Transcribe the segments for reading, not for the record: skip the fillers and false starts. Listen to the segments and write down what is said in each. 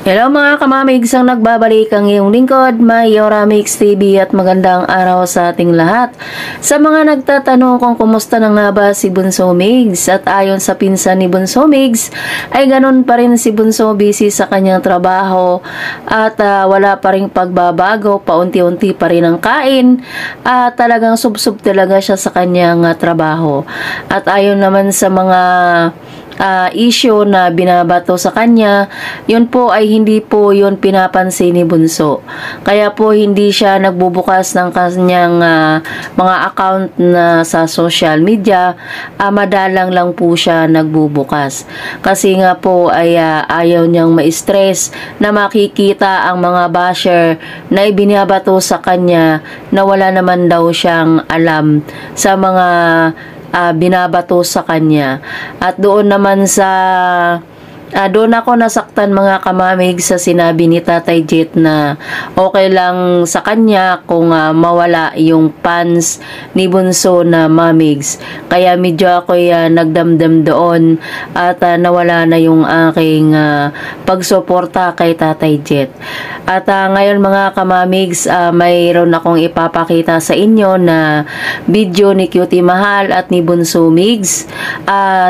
Hello mga kamamigs, ang nagbabalik ang iyong lingkod, Mayora Mix TV, at magandang araw sa ating lahat. Sa mga nagtatanong kung kumusta na nga ba si Bunso Migs, at ayon sa pinsan ni Bunso Migs, ay ganun pa rin si Bunso, busy sa kanyang trabaho at wala pa rin pagbabago, paunti-unti pa rin ang kain at talagang subsub talaga siya sa kanyang trabaho. At ayon naman sa mga issue na binabato sa kanya, yun po ay hindi po yun pinapansin ni Bunso. Kaya po hindi siya nagbubukas ng kanyang mga account na sa social media. Madalang lang po siya nagbubukas. Kasi nga po ay ayaw niyang ma-stress na makikita ang mga basher na ibinabato sa kanya na wala naman daw siyang alam sa mga binabato sa kanya. At doon naman sa doon ako nasaktan mga kamamig sa sinabi ni Tatay Jet na okay lang sa kanya kung mawala yung fans ni Bunso na mamigs. Kaya medyo ako nagdamdam doon at nawala na yung aking pagsuporta kay Tatay Jet. At ngayon mga kamamigs, mayroon akong ipapakita sa inyo na video ni Cutie Mahal at ni Bunso Migs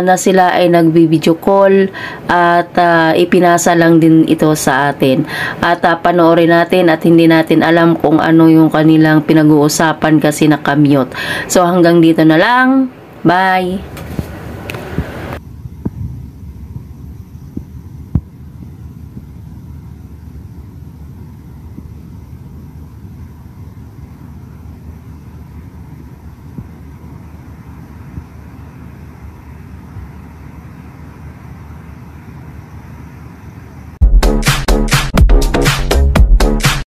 na sila ay nagbi-video call at ipinasa lang din ito sa atin. At panoorin natin at hindi natin alam kung ano yung kanilang pinag-uusapan kasi nakamute. So hanggang dito na lang. Bye!